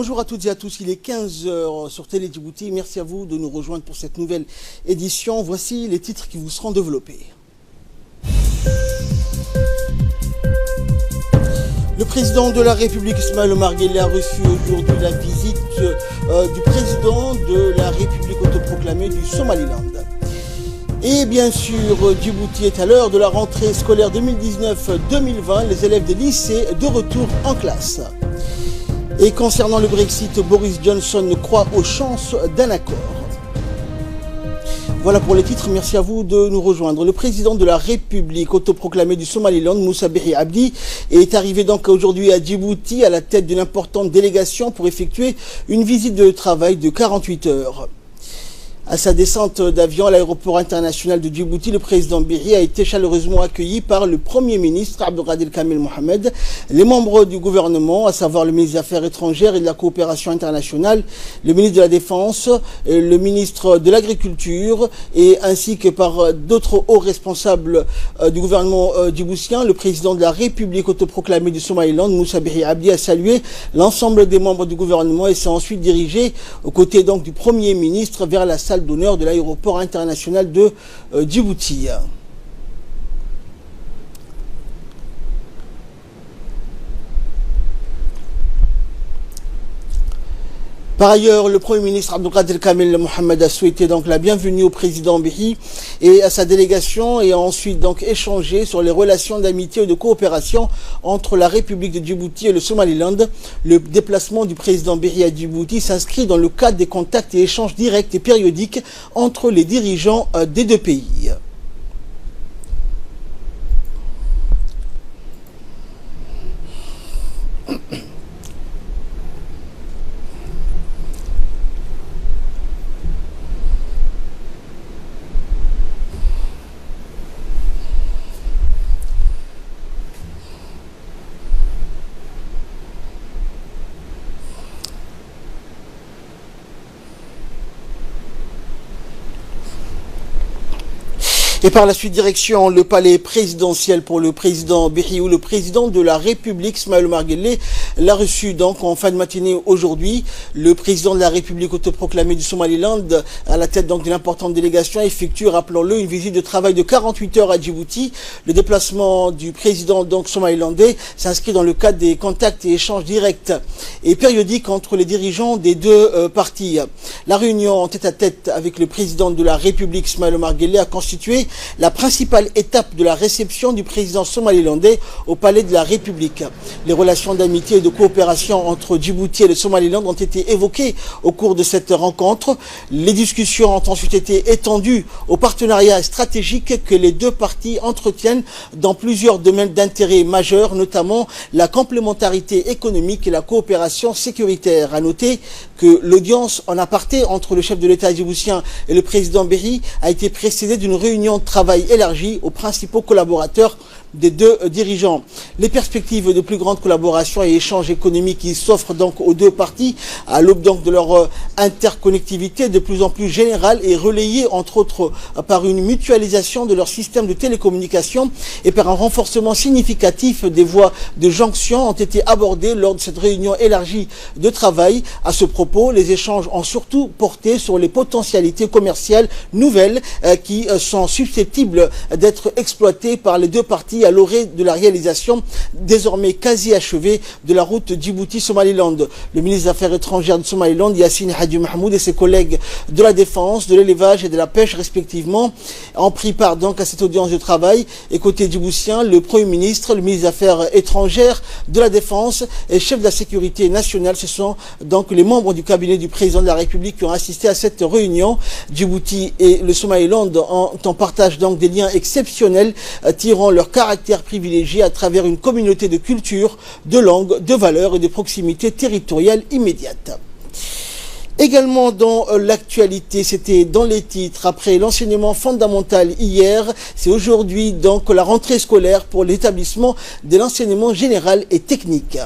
Bonjour à toutes et à tous, il est 15 h sur Télé Djibouti. Merci à vous de nous rejoindre pour cette nouvelle édition. Voici les titres qui vous seront développés. Le président de la République, Ismaël Omar Guelleh, a reçu aujourd'hui la visite du président de la République autoproclamée du Somaliland. Et bien sûr, Djibouti est à l'heure de la rentrée scolaire 2019-2020. Les élèves des lycées de retour en classe. Et concernant le Brexit, Boris Johnson croit aux chances d'un accord. Voilà pour les titres, merci à vous de nous rejoindre. Le président de la République autoproclamée du Somaliland, Moussa Bihi Abdi, est arrivé donc aujourd'hui à Djibouti à la tête d'une importante délégation pour effectuer une visite de travail de 48 heures. À sa descente d'avion à l'aéroport international de Djibouti, le président Bihi a été chaleureusement accueilli par le Premier ministre Abdelkader Kamel Mohamed, les membres du gouvernement, à savoir le ministre des Affaires étrangères et de la coopération internationale, le ministre de la Défense, le ministre de l'Agriculture, et ainsi que par d'autres hauts responsables du gouvernement djiboutien. Le président de la République autoproclamée du Somaliland, Moussa Bihi Abdi, a salué l'ensemble des membres du gouvernement et s'est ensuite dirigé aux côtés donc du Premier ministre vers la salle d'honneur de l'aéroport international de Djibouti. Par ailleurs, le Premier ministre Abdelkader Kamel Mohamed a souhaité donc la bienvenue au président Bihi et à sa délégation et a ensuite donc échangé sur les relations d'amitié et de coopération entre la République de Djibouti et le Somaliland. Le déplacement du président Bihi à Djibouti s'inscrit dans le cadre des contacts et échanges directs et périodiques entre les dirigeants des deux pays. Et par la suite, direction le palais présidentiel pour le président Bihi, où le président de la République, Ismaël Omar Guelleh, l'a reçu donc en fin de matinée aujourd'hui. Le président de la République autoproclamée du Somaliland, à la tête donc d'une importante délégation, effectue, rappelons-le, une visite de travail de 48 heures à Djibouti. Le déplacement du président donc somalilandais s'inscrit dans le cadre des contacts et échanges directs et périodiques entre les dirigeants des deux partis. La réunion en tête-à-tête avec le président de la République, Ismaël Omar Guelleh, a constitué la principale étape de la réception du président somalilandais au palais de la République. Les relations d'amitié et de coopération entre Djibouti et le Somaliland ont été évoquées au cours de cette rencontre. Les discussions ont ensuite été étendues au partenariat stratégique que les deux parties entretiennent dans plusieurs domaines d'intérêt majeurs, notamment la complémentarité économique et la coopération sécuritaire. À noter que l'audience en aparté entre le chef de l'État djiboutien et le président Bihi a été précédée d'une réunion de travail élargie aux principaux collaborateurs des deux dirigeants. Les perspectives de plus grande collaboration et échanges économiques qui s'offrent donc aux deux parties à l'aube donc de leur interconnectivité de plus en plus générale et relayée entre autres par une mutualisation de leur système de télécommunications et par un renforcement significatif des voies de jonction ont été abordées lors de cette réunion élargie de travail. À ce propos, les échanges ont surtout porté sur les potentialités commerciales nouvelles qui sont susceptibles d'être exploitées par les deux parties à l'orée de la réalisation désormais quasi achevée de la route Djibouti-Somaliland. Le ministre des Affaires étrangères de Somaliland, Yassine Hadji Mahmoud, et ses collègues de la Défense, de l'élevage et de la pêche respectivement ont pris part donc à cette audience de travail. Et côté djiboutien, le Premier ministre, le ministre des Affaires étrangères, de la Défense et le chef de la sécurité nationale, ce sont donc les membres du cabinet du président de la République qui ont assisté à cette réunion. Djibouti et le Somaliland en partagent donc des liens exceptionnels tirant leur caractère privilégié à travers une communauté de culture, de langue, de valeurs et de proximité territoriale immédiate. Également dans l'actualité, c'était dans les titres, après l'enseignement fondamental hier, c'est aujourd'hui donc la rentrée scolaire pour l'établissement de l'enseignement général et technique.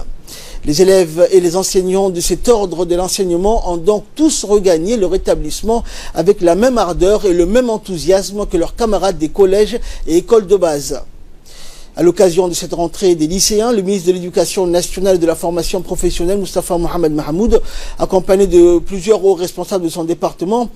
Les élèves et les enseignants de cet ordre de l'enseignement ont donc tous regagné leur établissement avec la même ardeur et le même enthousiasme que leurs camarades des collèges et écoles de base. À l'occasion de cette rentrée des lycéens, le ministre de l'Éducation nationale et de la formation professionnelle, Moustapha Mohamed Mahmoud, accompagné de plusieurs hauts responsables de son département,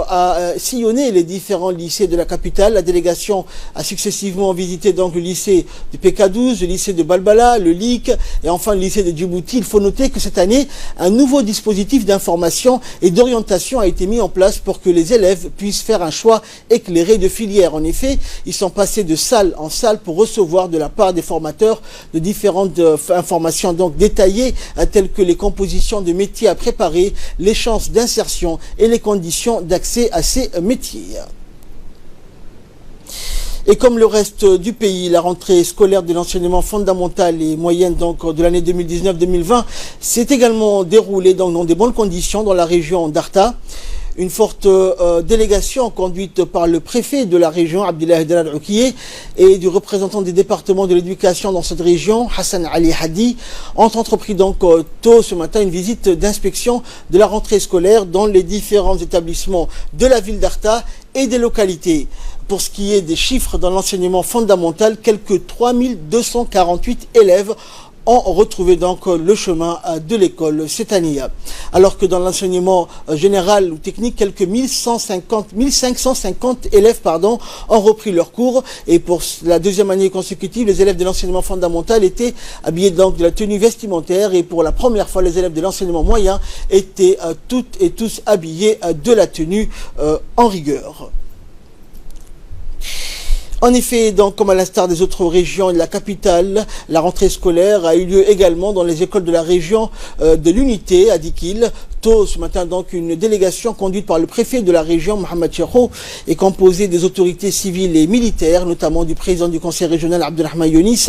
a sillonné les différents lycées de la capitale. La délégation a successivement visité le lycée du PK12, le lycée de Balbala, le LIC et enfin le lycée de Djibouti. Il faut noter que cette année, un nouveau dispositif d'information et d'orientation a été mis en place pour que les élèves puissent faire un choix éclairé de filière. En effet, ils sont passés de salle en salle pour recevoir de la part des formateurs de différentes informations détaillées telles que les compositions de métiers à préparer, les chances d'insertion et les conditions d'accès à ces métiers. Et comme le reste du pays, la rentrée scolaire de l'enseignement fondamental et moyenne de l'année 2019-2020 s'est également déroulée dans de bonnes conditions dans la région d'Arta. Une forte délégation conduite par le préfet de la région, Abdullah Dalal Oukiye, et du représentant des départements de l'éducation dans cette région, Hassan Ali Hadi, ont entrepris tôt ce matin une visite d'inspection de la rentrée scolaire dans les différents établissements de la ville d'Arta et des localités. Pour ce qui est des chiffres dans l'enseignement fondamental, quelques 3248 élèves ont retrouvé le chemin de l'école cette année. Alors que dans l'enseignement général ou technique, quelques 1550 élèves ont repris leurs cours. Et pour la deuxième année consécutive, les élèves de l'enseignement fondamental étaient habillés de la tenue vestimentaire. Et pour la première fois, les élèves de l'enseignement moyen étaient toutes et tous habillés de la tenue en rigueur. En effet, comme à l'instar des autres régions et de la capitale, la rentrée scolaire a eu lieu également dans les écoles de la région de l'Unité à Dikil. Tôt ce matin, une délégation conduite par le préfet de la région, Mohamed Chekho, est composée des autorités civiles et militaires, notamment du président du conseil régional, Abdelrahman Younis,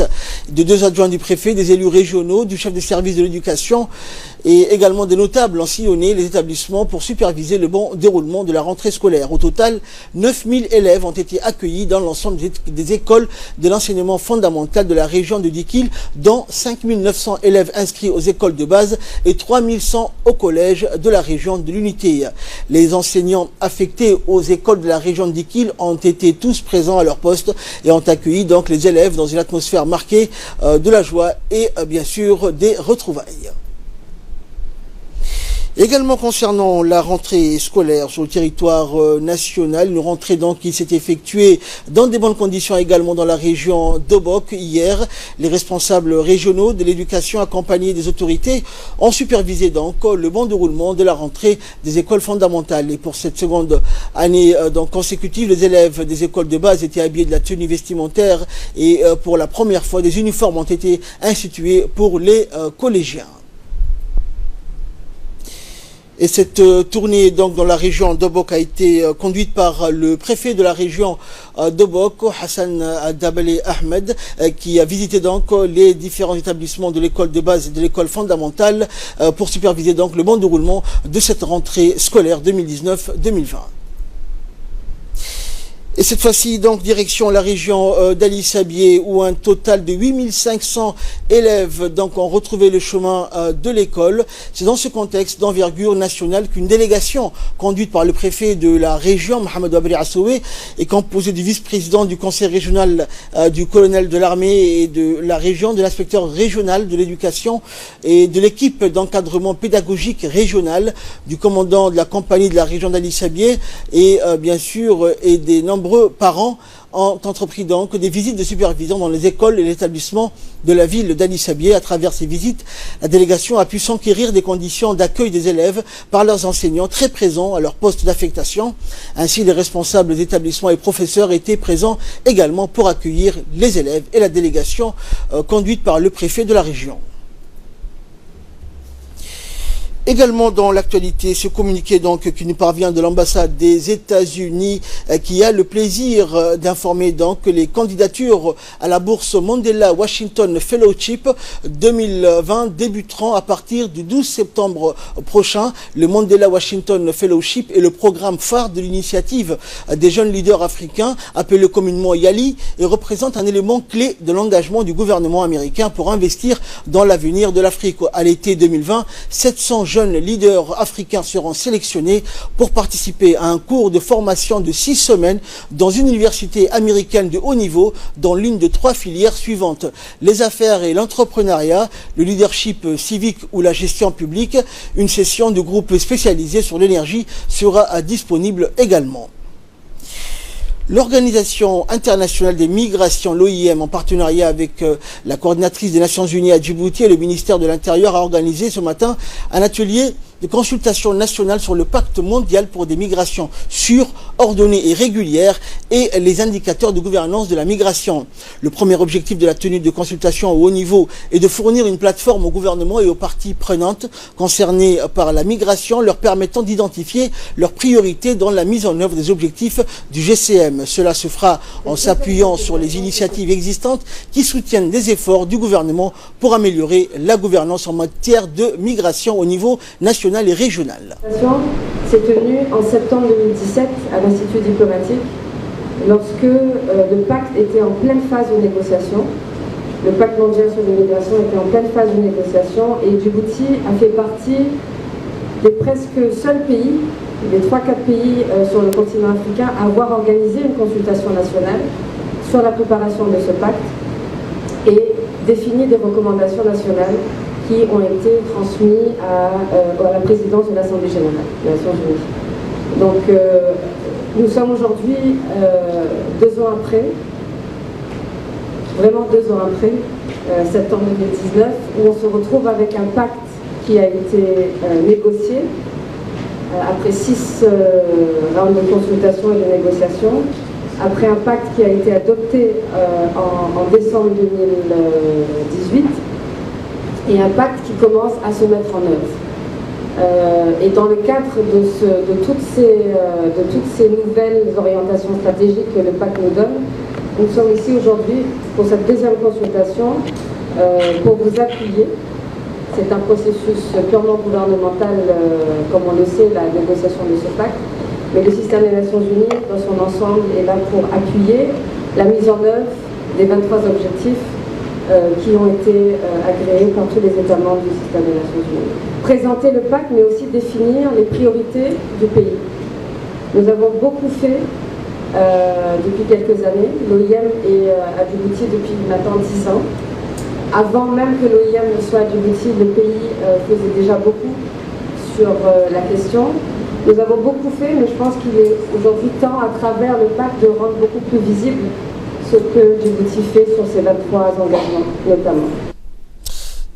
de 2 adjoints du préfet, des élus régionaux, du chef des services de l'éducation et également des notables ont sillonné les établissements pour superviser le bon déroulement de la rentrée scolaire. Au total, 9000 élèves ont été accueillis dans l'ensemble des écoles de l'enseignement fondamental de la région de Dikil, dont 5900 élèves inscrits aux écoles de base et 3100 au collège de la région de l'Unité. Les enseignants affectés aux écoles de la région de Dikil ont été tous présents à leur poste et ont accueilli les élèves dans une atmosphère marquée de la joie et bien sûr des retrouvailles. Également concernant la rentrée scolaire sur le territoire national, une rentrée qui s'est effectuée dans des bonnes conditions également dans la région d'Obok. Hier, les responsables régionaux de l'éducation accompagnés des autorités ont supervisé le bon déroulement de la rentrée des écoles fondamentales. Et pour cette seconde année consécutive, les élèves des écoles de base étaient habillés de la tenue vestimentaire et pour la première fois, des uniformes ont été institués pour les collégiens. Et cette tournée dans la région d'Obok a été conduite par le préfet de la région d'Obok, Hassan Dabale Ahmed, qui a visité les différents établissements de l'école de base et de l'école fondamentale pour superviser le bon déroulement de cette rentrée scolaire 2019-2020. Et cette fois-ci, direction la région d'Ali Sabié, où un total de 8500 élèves ont retrouvé le chemin de l'école. C'est dans ce contexte d'envergure nationale qu'une délégation conduite par le préfet de la région, Mohamed Abri Assoué, est composée du vice-président du conseil régional, du colonel de l'armée et de la région, de l'inspecteur régional de l'éducation et de l'équipe d'encadrement pédagogique régional, du commandant de la compagnie de la région d'Ali Sabié et bien sûr et des nombreux parents ont entrepris des visites de supervision dans les écoles et les établissements de la ville d'Ali Sabié. À travers ces visites, la délégation a pu s'enquérir des conditions d'accueil des élèves par leurs enseignants très présents à leur poste d'affectation. Ainsi, les responsables des établissements et professeurs étaient présents également pour accueillir les élèves et la délégation conduite par le préfet de la région. Également dans l'actualité, ce communiqué qui nous parvient de l'ambassade des États-Unis qui a le plaisir d'informer que les candidatures à la bourse Mandela Washington Fellowship 2020 débuteront à partir du 12 septembre prochain. Le Mandela Washington Fellowship est le programme phare de l'initiative des jeunes leaders africains appelé communément YALI et représente un élément clé de l'engagement du gouvernement américain pour investir dans l'avenir de l'Afrique. À l'été 2020, 700 jeunes jeunes leaders africains seront sélectionnés pour participer à un cours de formation de 6 semaines dans une université américaine de haut niveau dans l'une de 3 filières suivantes: les affaires et l'entrepreneuriat, le leadership civique ou la gestion publique. Une session de groupe spécialisé sur l'énergie sera disponible également. L'Organisation internationale des migrations, l'OIM, en partenariat avec la coordinatrice des Nations Unies à Djibouti et le ministère de l'Intérieur, a organisé ce matin un atelier de consultation nationale sur le pacte mondial pour des migrations sûres, ordonnées et régulières et les indicateurs de gouvernance de la migration. Le premier objectif de la tenue de consultation au haut niveau est de fournir une plateforme au gouvernement et aux parties prenantes concernées par la migration, leur permettant d'identifier leurs priorités dans la mise en œuvre des objectifs du GCM. Cela se fera en s'appuyant sur les initiatives existantes qui soutiennent des efforts du gouvernement pour améliorer la gouvernance en matière de migration au niveau national et régional. S'est tenue en septembre 2017 à l'Institut diplomatique lorsque le pacte était en pleine phase de négociation. Le pacte mondial sur l'immigration était en pleine phase de négociation et Djibouti a fait partie des presque seuls pays, des 3-4 pays sur le continent africain à avoir organisé une consultation nationale sur la préparation de ce pacte et défini des recommandations nationales qui ont été transmis à la présidence de l'Assemblée générale des Nations Unies. Donc nous sommes aujourd'hui 2 ans après, vraiment 2 ans après, septembre 2019, où on se retrouve avec un pacte qui a été négocié après 6 rounds de consultation et de négociation, après un pacte qui a été adopté en décembre 2018, et un pacte qui commence à se mettre en œuvre. Et dans le cadre de toutes ces nouvelles orientations stratégiques que le pacte nous donne, nous sommes ici aujourd'hui pour cette deuxième consultation pour vous appuyer. C'est un processus purement gouvernemental, comme on le sait, la négociation de ce pacte. Mais le système des Nations Unies, dans son ensemble, est là pour appuyer la mise en œuvre des 23 objectifs qui ont été agréés par tous les États membres du système des Nations Unies. Présenter le pacte, mais aussi définir les priorités du pays. Nous avons beaucoup fait depuis quelques années. L'OIM est à Djibouti depuis maintenant 10 ans. Avant même que l'OIM ne soit à Djibouti, le pays faisait déjà beaucoup sur la question. Nous avons beaucoup fait, mais je pense qu'il est aujourd'hui temps, à travers le pacte, de rendre beaucoup plus visible ce que Djibouti fait sur ses 23 engagements, notamment.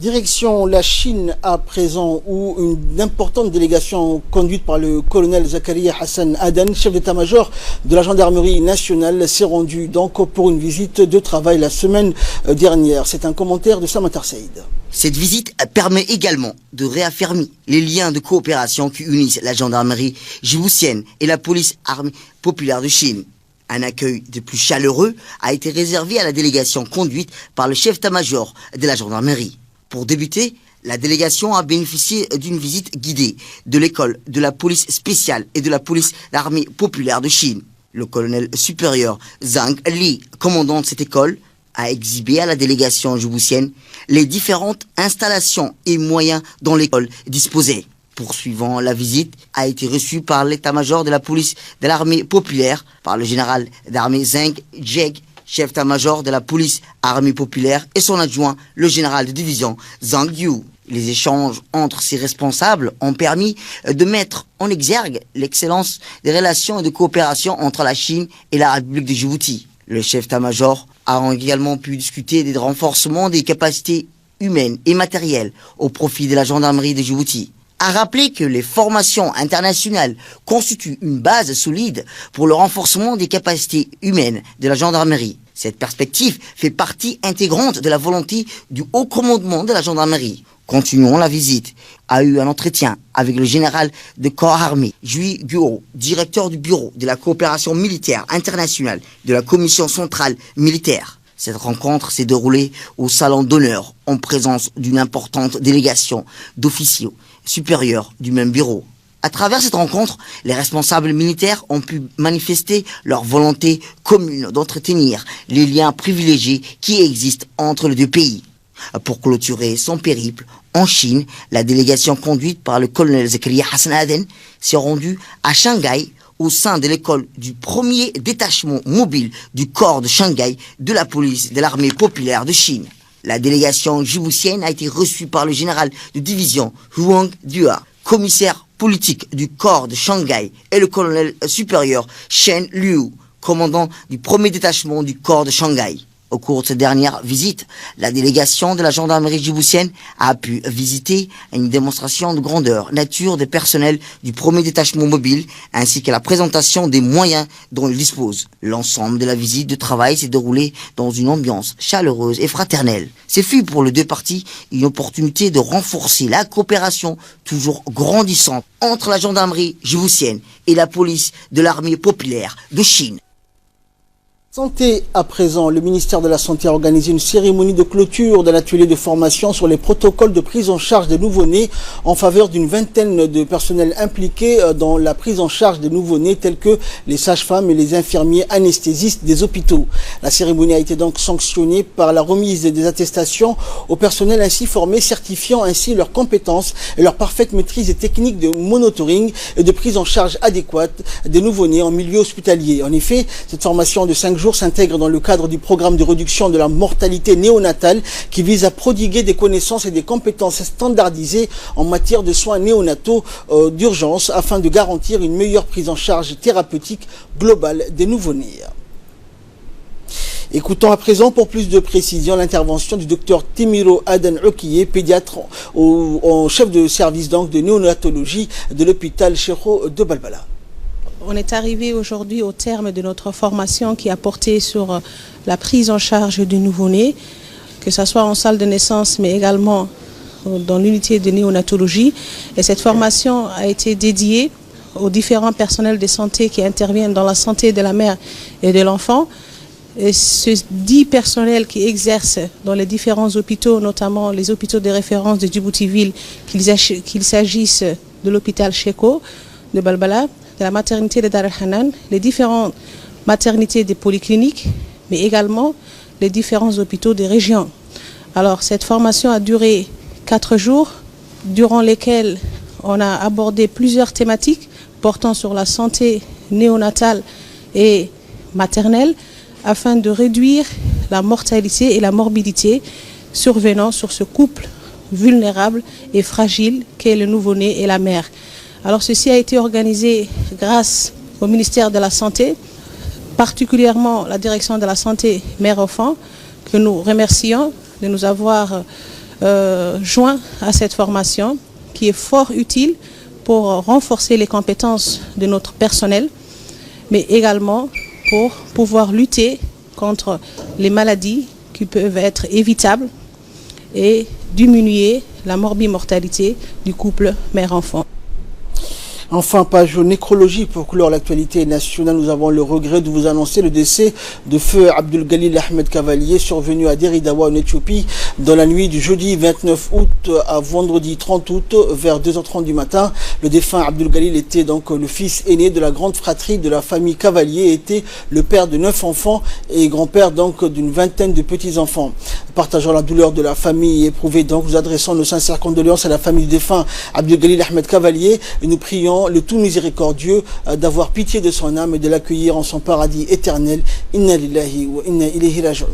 Direction la Chine à présent, où une importante délégation conduite par le colonel Zakaria Hassan Adan, chef d'état-major de la gendarmerie nationale, s'est rendue donc pour une visite de travail la semaine dernière. C'est un commentaire de Samantha Saïd. Cette visite permet également de réaffirmer les liens de coopération qui unissent la gendarmerie djiboutienne et la police armée populaire de Chine. Un accueil de plus chaleureux a été réservé à la délégation conduite par le chef d'état-major de la gendarmerie. Pour débuter, la délégation a bénéficié d'une visite guidée de l'école de la police spéciale et de la police l'armée populaire de Chine. Le colonel supérieur Zhang Li, commandant de cette école, a exhibé à la délégation djiboutienne les différentes installations et moyens dont l'école disposait. Poursuivant la visite, a été reçu par l'état-major de la police de l'armée populaire, par le général d'armée Zheng Jie, chef d'état-major de la police armée populaire, et son adjoint, le général de division Zhang Yu. Les échanges entre ces responsables ont permis de mettre en exergue l'excellence des relations et de coopération entre la Chine et la République de Djibouti. Le chef d'état-major a également pu discuter des renforcements des capacités humaines et matérielles au profit de la gendarmerie de Djibouti. A rappeler que les formations internationales constituent une base solide pour le renforcement des capacités humaines de la gendarmerie. Cette perspective fait partie intégrante de la volonté du haut commandement de la gendarmerie. Continuons la visite. A eu un entretien avec le général de corps armé, Jui Guo, directeur du bureau de la coopération militaire internationale de la commission centrale militaire. Cette rencontre s'est déroulée au salon d'honneur en présence d'une importante délégation d'officiers supérieurs du même bureau. À travers cette rencontre, les responsables militaires ont pu manifester leur volonté commune d'entretenir les liens privilégiés qui existent entre les deux pays. Pour clôturer son périple en Chine, la délégation conduite par le colonel Zakaria Hassan Aden s'est rendue à Shanghai au sein de l'école du premier détachement mobile du corps de Shanghai de la police de l'armée populaire de Chine. La délégation djiboutienne a été reçue par le général de division Huang Dua, commissaire politique du corps de Shanghai, et le colonel supérieur Shen Liu, commandant du premier détachement du corps de Shanghai. Au cours de cette dernière visite, la délégation de la gendarmerie djiboutienne a pu visiter une démonstration de grandeur nature des personnels du premier détachement mobile ainsi que la présentation des moyens dont ils disposent. L'ensemble de la visite de travail s'est déroulé dans une ambiance chaleureuse et fraternelle. Ce fut pour les deux parties une opportunité de renforcer la coopération toujours grandissante entre la gendarmerie djiboutienne et la police de l'armée populaire de Chine. Santé à présent, le ministère de la Santé a organisé une cérémonie de clôture de l'atelier de formation sur les protocoles de prise en charge des nouveau-nés en faveur d'une vingtaine de personnels impliqués dans la prise en charge des nouveau-nés tels que les sages-femmes et les infirmiers anesthésistes des hôpitaux. La cérémonie a été donc sanctionnée par la remise des attestations au personnel ainsi formé, certifiant ainsi leurs compétences et leur parfaite maîtrise des techniques de monitoring et de prise en charge adéquate des nouveau-nés en milieu hospitalier. En effet, cette formation de 5 jours s'intègre dans le cadre du programme de réduction de la mortalité néonatale qui vise à prodiguer des connaissances et des compétences standardisées en matière de soins néonataux d'urgence afin de garantir une meilleure prise en charge thérapeutique globale des nouveau-nés. Écoutons à présent pour plus de précision l'intervention du docteur Temiro Aden Okiye, pédiatre en chef de service donc de néonatologie de l'hôpital Cheikho de Balbala. On est arrivé aujourd'hui au terme de notre formation qui a porté sur la prise en charge du nouveau-né, que ce soit en salle de naissance mais également dans l'unité de néonatologie. Et cette formation a été dédiée aux différents personnels de santé qui interviennent dans la santé de la mère et de l'enfant. Et ces 10 personnels qui exercent dans les différents hôpitaux, notamment les hôpitaux de référence de Djibouti-Ville, qu'il s'agisse de l'hôpital Cheikho de Balbala, de la maternité de Dar el-Hanan, les différentes maternités des polycliniques, mais également les différents hôpitaux des régions. Alors, cette formation a duré 4 jours, durant lesquels on a abordé plusieurs thématiques portant sur la santé néonatale et maternelle, afin de réduire la mortalité et la morbidité survenant sur ce couple vulnérable et fragile qu'est le nouveau-né et la mère. Alors ceci a été organisé grâce au ministère de la Santé, particulièrement la direction de la santé mère-enfant, que nous remercions de nous avoir joints à cette formation qui est fort utile pour renforcer les compétences de notre personnel, mais également pour pouvoir lutter contre les maladies qui peuvent être évitables et diminuer la morbimortalité du couple mère-enfant. Enfin, page nécrologie pour clore l'actualité nationale. Nous avons le regret de vous annoncer le décès de feu Abdul Galil Ahmed Cavalier, survenu à Deridawa en Éthiopie dans la nuit du jeudi 29 août à vendredi 30 août vers 2h30 du matin. Le défunt Abdul Galil était donc le fils aîné de la grande fratrie de la famille Cavalier et était le père de 9 enfants et grand-père donc d'une vingtaine de petits-enfants. Partageant la douleur de la famille éprouvée, donc nous adressons nos sincères condoléances à la famille du défunt Abdul Galil Ahmed Cavalier et nous prions le tout miséricordieux d'avoir pitié de son âme et de l'accueillir en son paradis éternel. Inna lillahi wa inna ilayhi raji'un.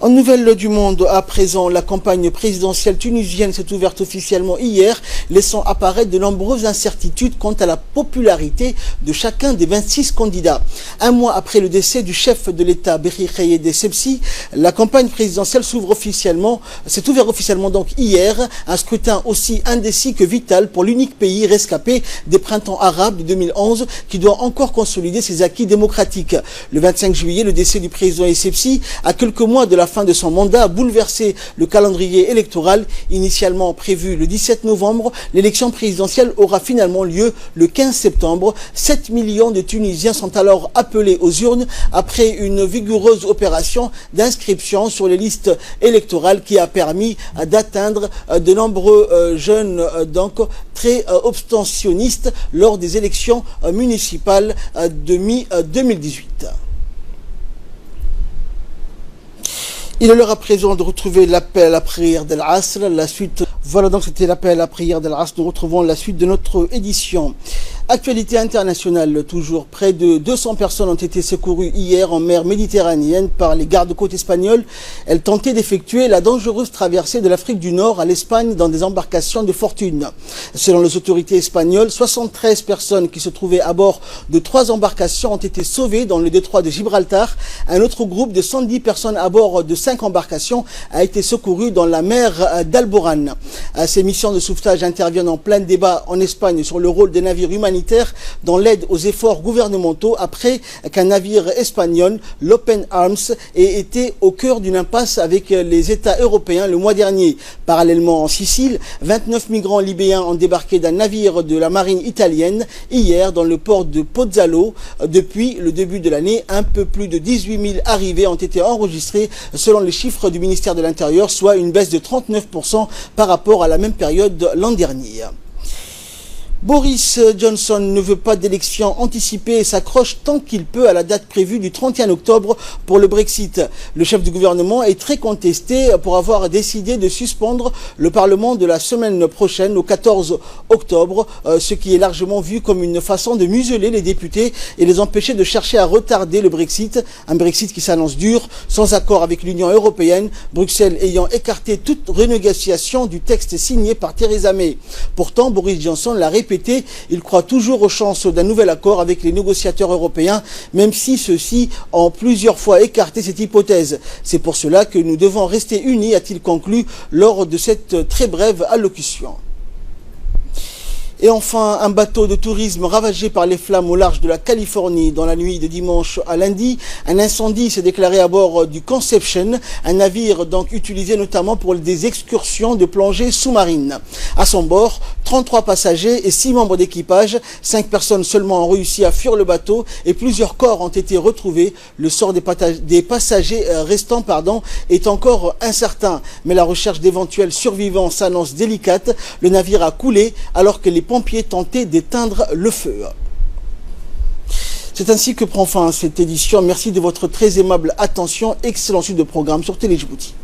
En nouvelles du monde, à présent, la campagne présidentielle tunisienne s'est ouverte officiellement hier, laissant apparaître de nombreuses incertitudes quant à la popularité de chacun des 26 candidats. Un mois après le décès du chef de l'État, Berhi Khayed Essebsi, la campagne présidentielle s'est ouverte officiellement donc hier, un scrutin aussi indécis que vital pour l'unique pays rescapé des printemps arabes de 2011 qui doit encore consolider ses acquis démocratiques. Le 25 juillet, le décès du président Essebsi, à quelques mois de la fin de son mandat, a bouleversé le calendrier électoral. Initialement prévu le 17 novembre, l'élection présidentielle aura finalement lieu le 15 septembre. 7 millions de Tunisiens sont alors appelés aux urnes après une vigoureuse opération d'inscription sur les listes électorales qui a permis d'atteindre de nombreux jeunes donc très abstentionnistes lors des élections municipales de mi-2018. Il est l'heure à présent de retrouver l'appel à la prière d'Al-Asr. La suite, voilà donc c'était l'appel à la prière d'Al-Asr. Nous retrouvons la suite de notre édition. Actualité internationale, toujours près de 200 personnes ont été secourues hier en mer Méditerranéenne par les gardes-côtes espagnols. Elles tentaient d'effectuer la dangereuse traversée de l'Afrique du Nord à l'Espagne dans des embarcations de fortune. Selon les autorités espagnoles, 73 personnes qui se trouvaient à bord de 3 embarcations ont été sauvées dans le détroit de Gibraltar. Un autre groupe de 110 personnes à bord de 5 embarcations a été secouru dans la mer d'Alborán. Ces missions de sauvetage interviennent en plein débat en Espagne sur le rôle des navires humanitaires dans l'aide aux efforts gouvernementaux après qu'un navire espagnol, l'Open Arms, ait été au cœur d'une impasse avec les États européens le mois dernier. Parallèlement en Sicile, 29 migrants libéens ont débarqué d'un navire de la marine italienne hier dans le port de Pozzallo. Depuis le début de l'année, un peu plus de 18 000 arrivées ont été enregistrées selon les chiffres du ministère de l'Intérieur, soit une baisse de 39% par rapport à la même période l'an dernier. Boris Johnson ne veut pas d'élection anticipée et s'accroche tant qu'il peut à la date prévue du 31 octobre pour le Brexit. Le chef du gouvernement est très contesté pour avoir décidé de suspendre le Parlement de la semaine prochaine au 14 octobre, ce qui est largement vu comme une façon de museler les députés et les empêcher de chercher à retarder le Brexit. Un Brexit qui s'annonce dur, sans accord avec l'Union européenne, Bruxelles ayant écarté toute renégociation du texte signé par Theresa May. Pourtant, Boris Johnson l'a répété, il croit toujours aux chances d'un nouvel accord avec les négociateurs européens, même si ceux-ci ont plusieurs fois écarté cette hypothèse. C'est pour cela que nous devons rester unis, a-t-il conclu lors de cette très brève allocution. Et enfin, un bateau de tourisme ravagé par les flammes au large de la Californie dans la nuit de dimanche à lundi. Un incendie s'est déclaré à bord du Conception, un navire donc utilisé notamment pour des excursions de plongée sous-marine. À son bord, 33 passagers et 6 membres d'équipage. 5 personnes seulement ont réussi à fuir le bateau et plusieurs corps ont été retrouvés. Le sort des passagers restants est encore incertain. Mais la recherche d'éventuels survivants s'annonce délicate. Le navire a coulé alors que les pompiers tentaient d'éteindre le feu. C'est ainsi que prend fin cette édition. Merci de votre très aimable attention. Excellente suite de programme sur Télé Djibouti.